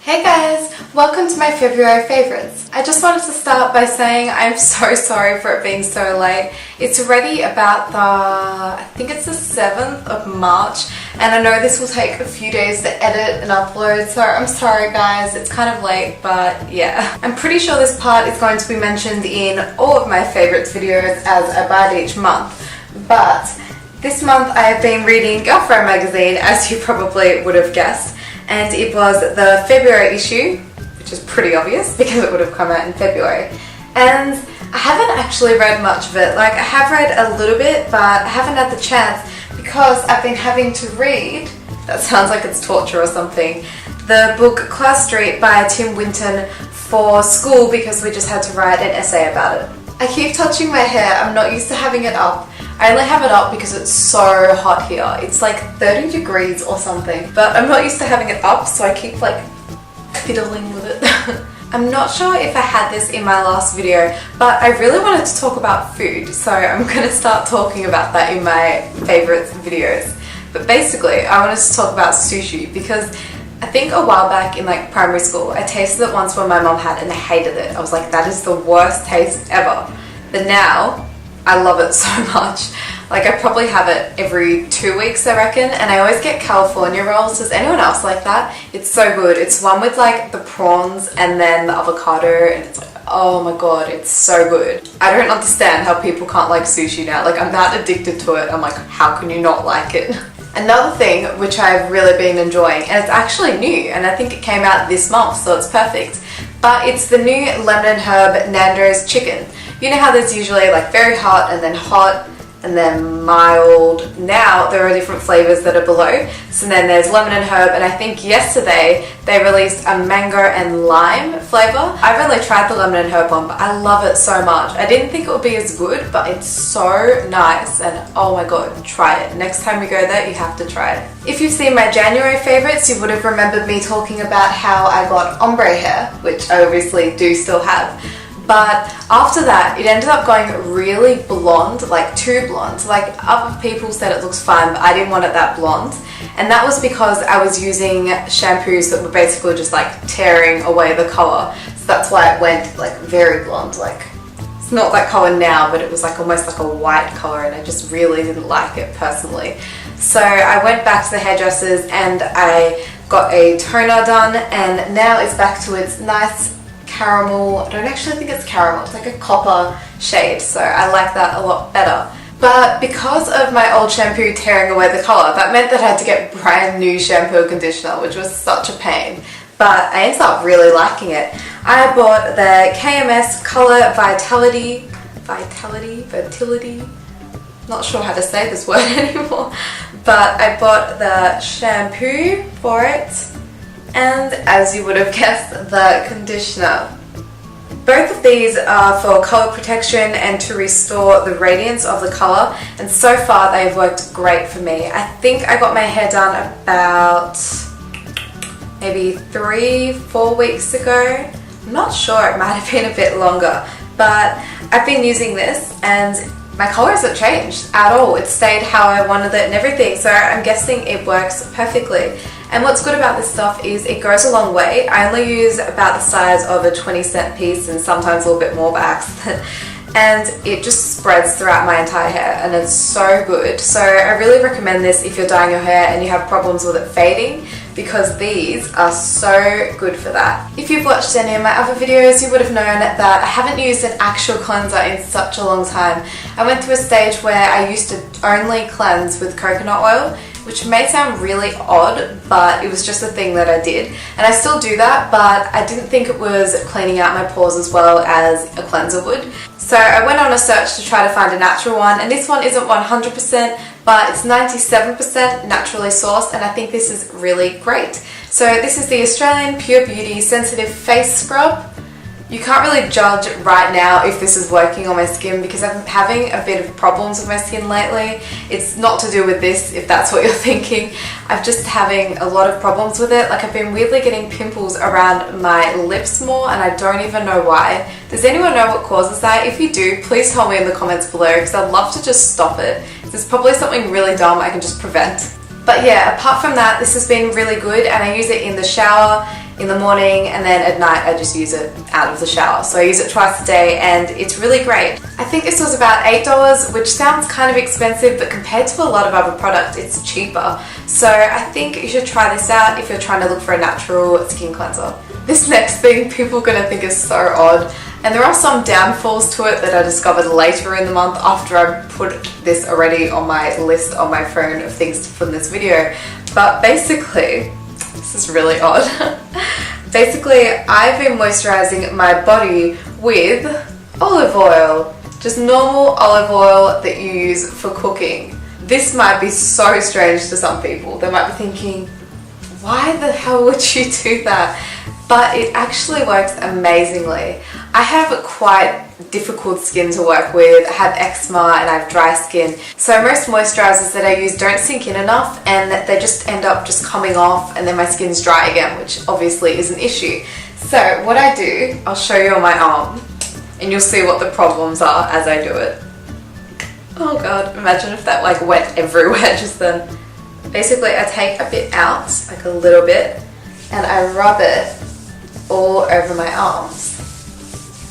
Hey guys, welcome to my February favorites. I just wanted to start by saying I'm so sorry for it being so late. It's already about I think it's the 7th of March, and I know this will take a few days to edit and upload, so I'm sorry guys, it's kind of late, but yeah. I'm pretty sure this part is going to be mentioned in all of my favorites videos as I buy it each month, but this month I have been reading Girlfriend magazine, as you probably would have guessed. And it was the February issue, which is pretty obvious because it would have come out in February. And I haven't actually read much of it. Like, I have read a little bit, but I haven't had the chance because I've been having to read, that sounds like it's torture or something, the book Cloudstreet by Winton for school because we just had to write an essay about it. I keep touching my hair, I'm not used to having it up. I only have it up because it's so hot here. It's like 30 degrees or something, but I'm not used to having it up, so I keep like fiddling with it. I'm not sure if I had this in my last video, but I really wanted to talk about food, so I'm gonna start talking about that in my favorites videos. But basically, I wanted to talk about sushi because I think a while back in like primary school, I tasted it once when my mom had and I hated it. I was like, that is the worst taste ever. But now, I love it so much. Like, I probably have it every 2 weeks, I reckon, and I always get California rolls. Does anyone else like that? It's so good. It's one with like the prawns and then the avocado, and it's like, oh my god, it's so good. I don't understand how people can't like sushi now. Like, I'm that addicted to it. I'm like, how can you not like it? Another thing which I've really been enjoying, and it's actually new, and I think it came out this month, so it's perfect, but it's the new lemon and herb Nando's chicken. You know how there's usually like very hot and then mild. Now there are different flavors that are below. So then there's lemon and herb, and I think yesterday they released a mango and lime flavor. I've only tried the lemon and herb one, but I love it so much. I didn't think it would be as good, but it's so nice, and oh my god, try it. Next time you go there, you have to try it. If you've seen my January favorites, you would have remembered me talking about how I got ombre hair, which I obviously do still have. But after that, it ended up going really blonde, like too blonde. Like, other people said it looks fine, but I didn't want it that blonde. And that was because I was using shampoos that were basically just like tearing away the colour. So that's why it went like very blonde. Like, it's not that colour now, but it was like almost like a white colour, and I just really didn't like it personally. So I went back to the hairdressers and I got a toner done, and now it's back to its nice caramel. I don't actually think it's caramel, it's like a copper shade, so I like that a lot better. But because of my old shampoo tearing away the colour, that meant that I had to get brand new shampoo and conditioner, which was such a pain. But I ended up really liking it. I bought the KMS Colour Vitality, not sure how to say this word anymore, but I bought the shampoo for it, and as you would have guessed, the conditioner. Both of these are for colour protection and to restore the radiance of the colour, and so far they've worked great for me. I think I got my hair done about maybe 3-4 weeks ago. I'm not sure, it might have been a bit longer, but I've been using this and my colour hasn't changed at all. It stayed how I wanted it and everything, so I'm guessing it works perfectly. And what's good about this stuff is it goes a long way. I only use about the size of a 20-cent piece and sometimes a little bit more by accident. And it just spreads throughout my entire hair, and it's so good. So I really recommend this if you're dyeing your hair and you have problems with it fading, because these are so good for that. If you've watched any of my other videos, you would have known that I haven't used an actual cleanser in such a long time. I went through a stage where I used to only cleanse with coconut oil, which may sound really odd, but it was just a thing that I did. And I still do that, but I didn't think it was cleaning out my pores as well as a cleanser would. So I went on a search to try to find a natural one, and this one isn't 100%, but it's 97% naturally sourced, and I think this is really great. So this is the Australian Pure Beauty Sensitive Face Scrub. You can't really judge right now if this is working on my skin because I'm having a bit of problems with my skin lately. It's not to do with this, if that's what you're thinking. I'm just having a lot of problems with it. Like, I've been weirdly getting pimples around my lips more, and I don't even know why. Does anyone know what causes that? If you do, please tell me in the comments below, because I'd love to just stop it. There's probably something really dumb I can just prevent. But yeah, apart from that, this has been really good, and I use it in the shower in the morning, and then at night I just use it out of the shower. So I use it twice a day and it's really great. I think this was about $8, which sounds kind of expensive, but compared to a lot of other products it's cheaper. So I think you should try this out if you're trying to look for a natural skin cleanser. This next thing people are going to think is so odd, and there are some downfalls to it that I discovered later in the month after I put this already on my list on my phone of things to put in this video. But basically, this is really odd. Basically, I've been moisturizing my body with olive oil. Just normal olive oil that you use for cooking. This might be so strange to some people. They might be thinking, why the hell would you do that? But it actually works amazingly. I have quite difficult skin to work with. I have eczema and I have dry skin. So most moisturizers that I use don't sink in enough and they just end up just coming off, and then my skin's dry again, which obviously is an issue. So what I do, I'll show you on my arm and you'll see what the problems are as I do it. Oh god, imagine if that like went everywhere just then. Basically I take a bit out, like a little bit, and I rub it all over my arms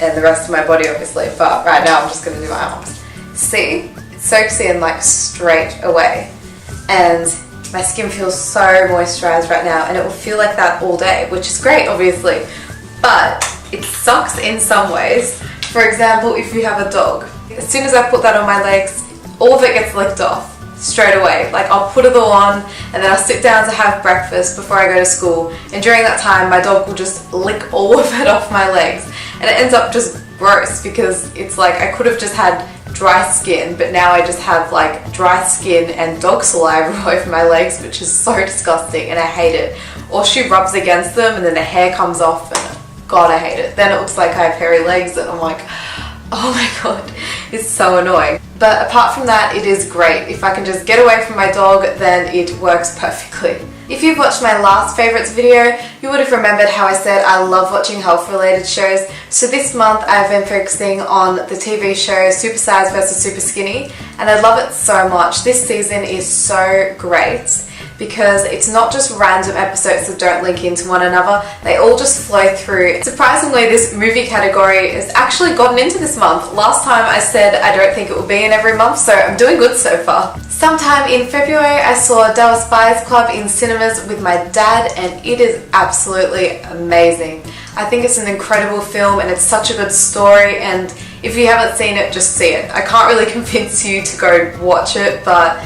and the rest of my body obviously, but right now I'm just going to do my arms. See, it soaks in like straight away and my skin feels so moisturized right now, and it will feel like that all day, which is great obviously, but it sucks in some ways. For example, if you have a dog, as soon as I put that on my legs, all of it gets licked off straight away. Like I'll put it all on and then I'll sit down to have breakfast before I go to school, and during that time my dog will just lick all of it off my legs, and it ends up just gross because it's like I could have just had dry skin, but now I just have like dry skin and dog saliva all over my legs, which is so disgusting and I hate it. Or she rubs against them and then the hair comes off and god, I hate it. Then it looks like I have hairy legs and I'm like, oh my god, it's so annoying. But apart from that, it is great. If I can just get away from my dog, then it works perfectly. If you've watched my last favourites video, you would have remembered how I said I love watching health related shows. So this month I've been focusing on the TV show Super Size vs Super Skinny, and I love it so much. This season is so great because it's not just random episodes that don't link into one another, they all just flow through. Surprisingly, this movie category has actually gotten into this month. Last time I said I don't think it will be in every month, so I'm doing good so far. Sometime in February I saw Dallas Buyers Club in cinemas with my dad, and it is absolutely amazing. I think it's an incredible film and it's such a good story, and if you haven't seen it, just see it. I can't really convince you to go watch it, but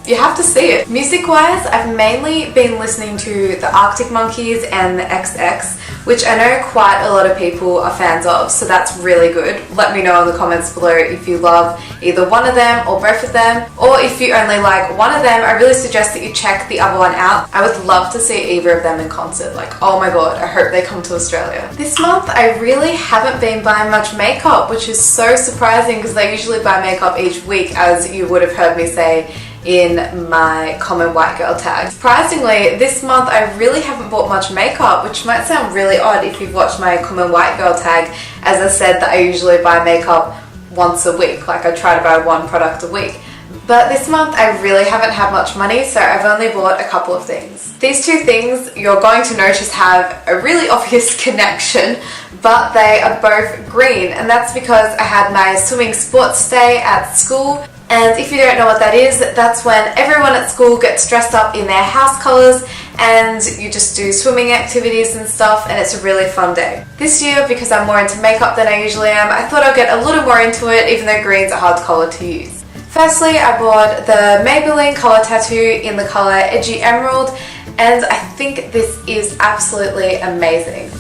you have to see it. Music wise, I've mainly been listening to the Arctic Monkeys and the XX, which I know quite a lot of people are fans of, so that's really good. Let me know in the comments below if you love either one of them or both of them, or if you only like one of them, I really suggest that you check the other one out. I would love to see either of them in concert. Like, oh my god, I hope they come to Australia. This month I really haven't been buying much makeup, which is so surprising because I usually buy makeup each week, as you would have heard me say in my common white girl tag. Surprisingly, this month I really haven't bought much makeup, which might sound really odd if you've watched my common white girl tag, as I said that I usually buy makeup once a week, like I try to buy one product a week. But this month I really haven't had much money, so I've only bought a couple of things. These two things you're going to notice have a really obvious connection, but they are both green, and that's because I had my swimming sports day at school. And if you don't know what that is, that's when everyone at school gets dressed up in their house colours and you just do swimming activities and stuff, and it's a really fun day. This year, because I'm more into makeup than I usually am, I thought I'd get a little more into it, even though green's a hard colour to use. Firstly, I bought the Maybelline colour tattoo in the colour Edgy Emerald, and I think this is absolutely amazing.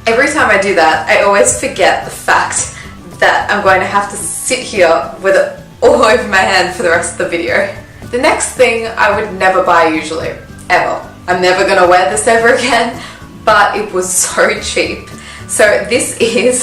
Every time I do that, I always forget the fact that I'm going to have to sit here with it all over my hand for the rest of the video. The next thing I would never buy usually, ever. I'm never gonna wear this ever again, but it was so cheap. So this is,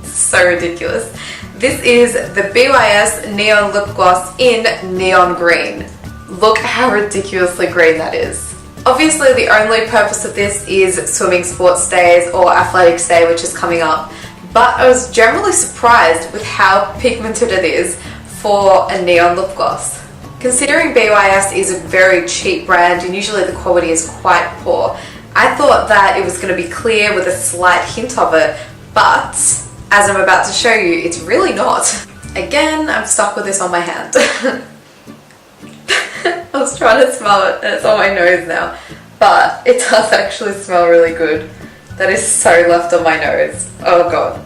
so ridiculous. This is the BYS Neon Lip Gloss in Neon Green. Look how ridiculously green that is. Obviously the only purpose of this is swimming sports days or athletics day, which is coming up, but I was generally surprised with how pigmented it is for a neon lip gloss. Considering BYS is a very cheap brand and usually the quality is quite poor, I thought that it was going to be clear with a slight hint of it, but as I'm about to show you, it's really not. Again, I'm stuck with this on my hand. I was trying to smell it and it's on my nose now, but it does actually smell really good. That is so left on my nose. Oh god.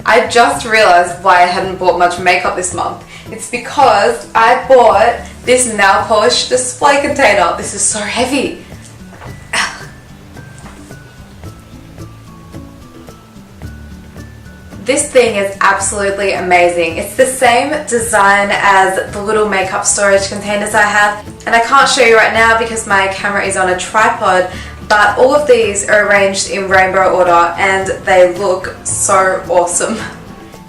I just realised why I hadn't bought much makeup this month. It's because I bought this nail polish display container. This is so heavy. This thing is absolutely amazing. It's the same design as the little makeup storage containers I have, and I can't show you right now because my camera is on a tripod, but all of these are arranged in rainbow order and they look so awesome.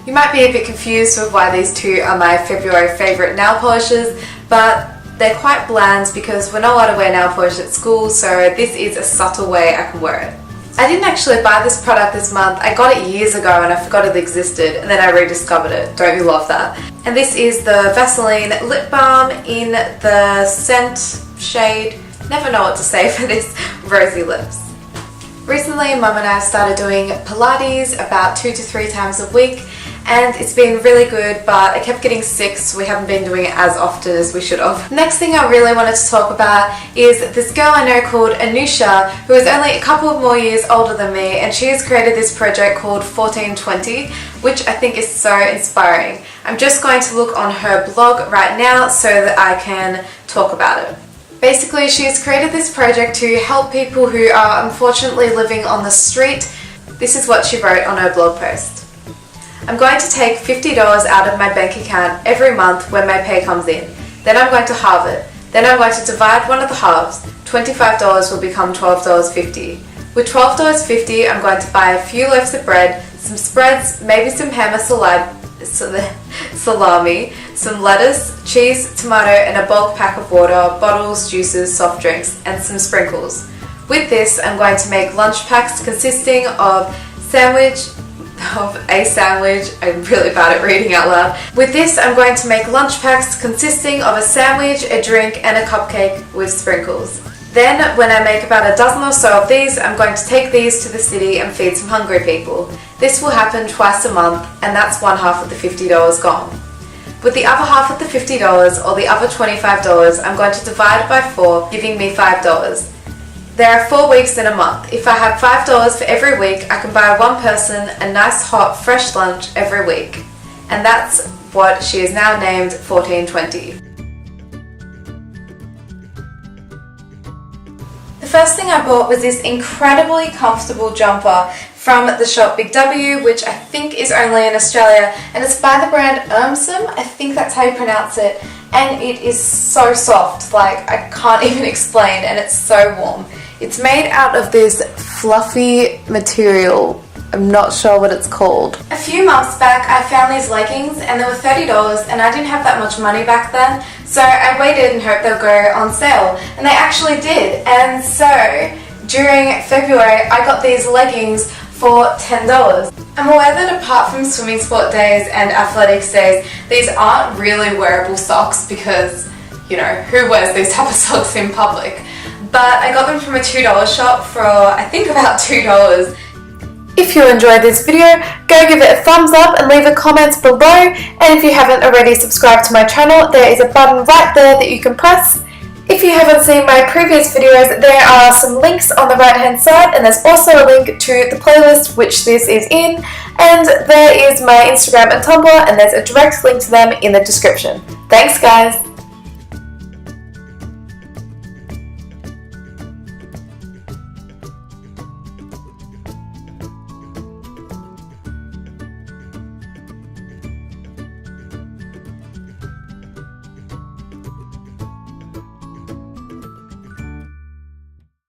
You might be a bit confused with why these two are my February favourite nail polishes, but they're quite bland because we're not allowed to wear nail polish at school, so this is a subtle way I can wear it. I didn't actually buy this product this month. I got it years ago and I forgot it existed, and then I rediscovered it. Don't you love that? And this is the Vaseline Lip Balm in the scent shade, never know what to say for this, Rosy Lips. Recently, Mum and I started doing Pilates about 2 to 3 times a week, and it's been really good, but I kept getting sick, so we haven't been doing it as often as we should have. Next thing I really wanted to talk about is this girl I know called Anusha, who is only a couple of more years older than me, and she has created this project called 1420, which I think is so inspiring. I'm just going to look on her blog right now so that I can talk about it. Basically, she has created this project to help people who are unfortunately living on the street. This is what she wrote on her blog post. I'm going to take $50 out of my bank account every month when my pay comes in. Then I'm going to halve it. Then I'm going to divide one of the halves. $25 will become $12.50. With $12.50, I'm going to buy a few loaves of bread, some spreads, maybe some ham or salami, some lettuce, cheese, tomato, and a bulk pack of water, bottles, juices, soft drinks, and some sprinkles. With this, I'm going to make lunch packs consisting of a sandwich. I'm really bad at reading out loud. With this, I'm going to make lunch packs consisting of a sandwich, a drink, and a cupcake with sprinkles. Then, when I make about a dozen or so of these, I'm going to take these to the city and feed some hungry people. This will happen twice a month, and that's one half of the $50 gone. With the other half of the $50, or the other $25, I'm going to divide by 4, giving me $5. There are 4 weeks in a month. If I have $5 for every week, I can buy one person a nice hot fresh lunch every week. And that's what she has now named 1420. The first thing I bought was this incredibly comfortable jumper from the shop Big W, which I think is only in Australia, and it's by the brand Emerson. I think that's how you pronounce it, and it is so soft, like I can't even explain, and it's so warm. It's made out of this fluffy material. I'm not sure what it's called. A few months back I found these leggings and they were $30, and I didn't have that much money back then, so I waited and hoped they'll go on sale, and they actually did. And so during February I got these leggings for $10. I'm aware that apart from swimming sport days and athletics days, these aren't really wearable socks because, you know, who wears these type of socks in public? But I got them from a $2 shop for I think about $2. If you enjoyed this video, go give it a thumbs up and leave a comment below, and if you haven't already subscribed to my channel, there is a button right there that you can press. If you haven't seen my previous videos, there are some links on the right hand side, and there's also a link to the playlist which this is in, and there is my Instagram and Tumblr, and there's a direct link to them in the description. Thanks guys!